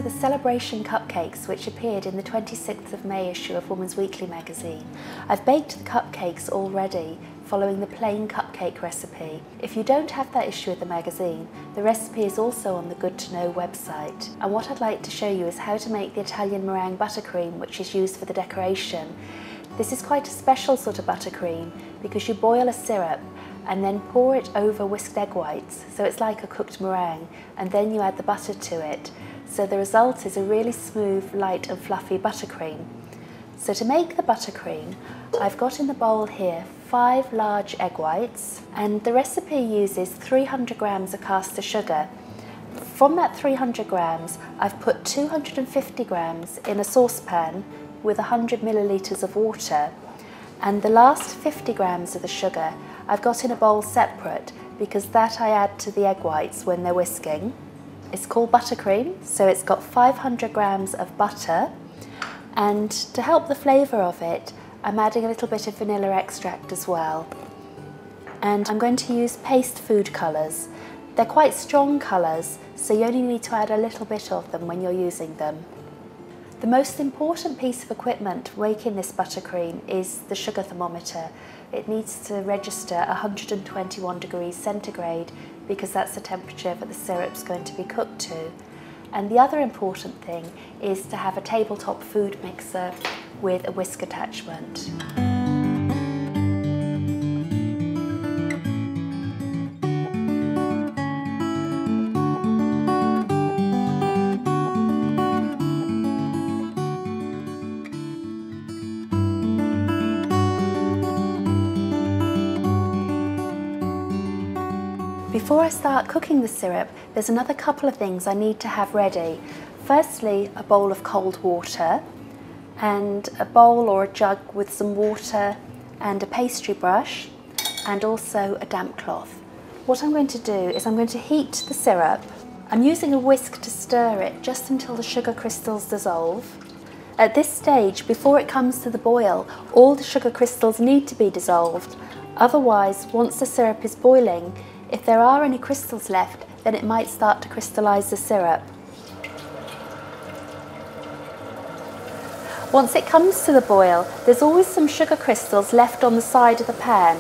are the celebration cupcakes which appeared in the 26th of May issue of Woman's Weekly magazine. I've baked the cupcakes already, following the plain cupcake recipe. If you don't have that issue of the magazine, the recipe is also on the Good to Know website. And what I'd like to show you is how to make the Italian meringue buttercream, which is used for the decoration. This is quite a special sort of buttercream because you boil a syrup and then pour it over whisked egg whites, so it's like a cooked meringue, and then you add the butter to it. So the result is a really smooth, light and fluffy buttercream. So to make the buttercream, I've got in the bowl here 5 large egg whites, and the recipe uses 300 grams of caster sugar. From that 300 grams, I've put 250 grams in a saucepan with 100 millilitres of water, and the last 50 grams of the sugar I've got in a bowl separate because that I add to the egg whites when they're whisking. It's called buttercream, so it's got 500 grams of butter, and to help the flavour of it, I'm adding a little bit of vanilla extract as well. And I'm going to use paste food colours. They're quite strong colours, so you only need to add a little bit of them when you're using them. The most important piece of equipment for making this buttercream is the sugar thermometer. It needs to register 121 degrees centigrade because that's the temperature that the syrup's going to be cooked to. And the other important thing is to have a tabletop food mixer with a whisk attachment. Before I start cooking the syrup, there's another couple of things I need to have ready. Firstly, a bowl of cold water, and a bowl or a jug with some water and a pastry brush, and also a damp cloth. What I'm going to do is I'm going to heat the syrup. I'm using a whisk to stir it just until the sugar crystals dissolve. At this stage, before it comes to the boil, all the sugar crystals need to be dissolved. Otherwise, once the syrup is boiling, if there are any crystals left, then it might start to crystallise the syrup. Once it comes to the boil, there's always some sugar crystals left on the side of the pan.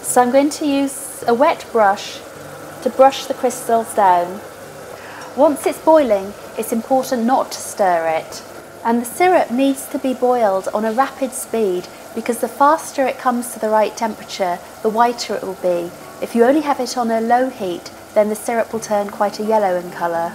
So I'm going to use a wet brush to brush the crystals down. Once it's boiling, it's important not to stir it. And the syrup needs to be boiled on a rapid speed because the faster it comes to the right temperature, the whiter it will be. If you only have it on a low heat, then the syrup will turn quite a yellow in colour.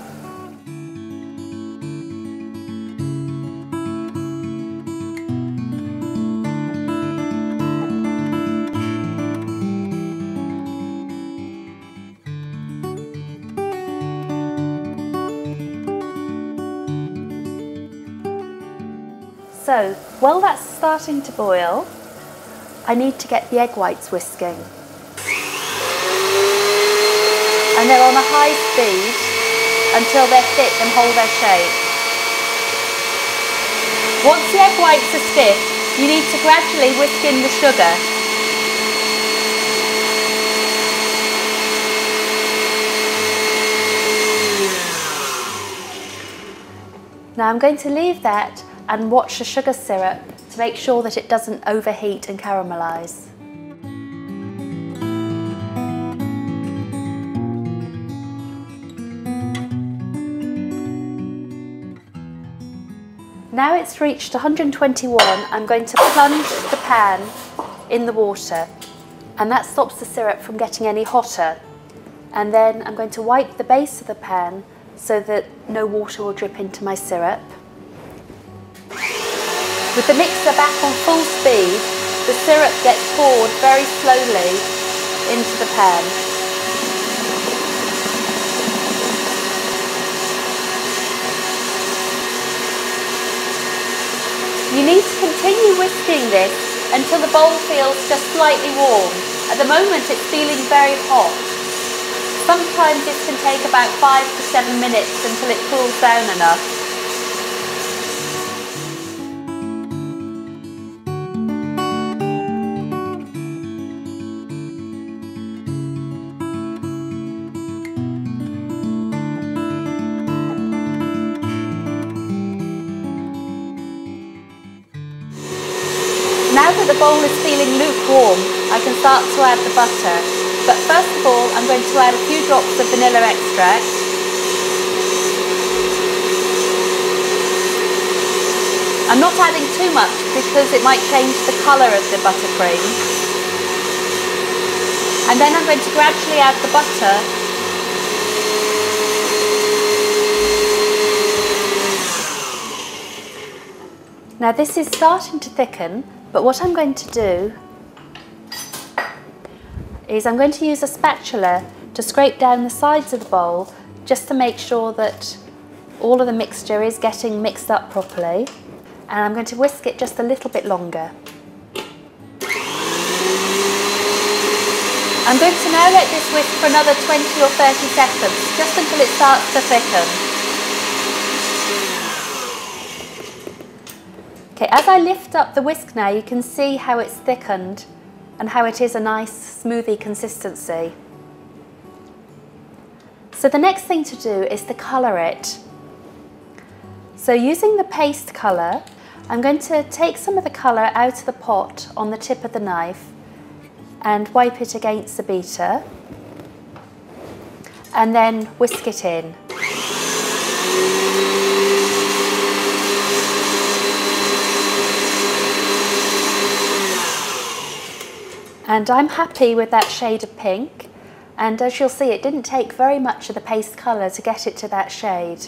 So, while that's starting to boil, I need to get the egg whites whisking. And they're on a high speed until they're thick and hold their shape. Once the egg whites are stiff, you need to gradually whisk in the sugar. Now I'm going to leave that and watch the sugar syrup to make sure that it doesn't overheat and caramelise. Now it's reached 121, I'm going to plunge the pan in the water, and that stops the syrup from getting any hotter. And then I'm going to wipe the base of the pan so that no water will drip into my syrup. With the mixer back on full speed, the syrup gets poured very slowly into the pan. You need to continue whisking this until the bowl feels just slightly warm. At the moment it's feeling very hot. Sometimes this can take about 5 to 7 minutes until it cools down enough. Now that the bowl is feeling lukewarm, I can start to add the butter. But first of all, I'm going to add a few drops of vanilla extract. I'm not adding too much because it might change the colour of the buttercream. And then I'm going to gradually add the butter. Now this is starting to thicken, but what I'm going to do is I'm going to use a spatula to scrape down the sides of the bowl just to make sure that all of the mixture is getting mixed up properly. And I'm going to whisk it just a little bit longer. I'm going to now let this whisk for another 20 or 30 seconds, just until it starts to thicken. Okay, as I lift up the whisk now, you can see how it's thickened and how it is a nice smoothie consistency. So the next thing to do is to colour it. So using the paste colour, I'm going to take some of the colour out of the pot on the tip of the knife and wipe it against the beater and then whisk it in. And I'm happy with that shade of pink, and as you'll see, it didn't take very much of the paste colour to get it to that shade.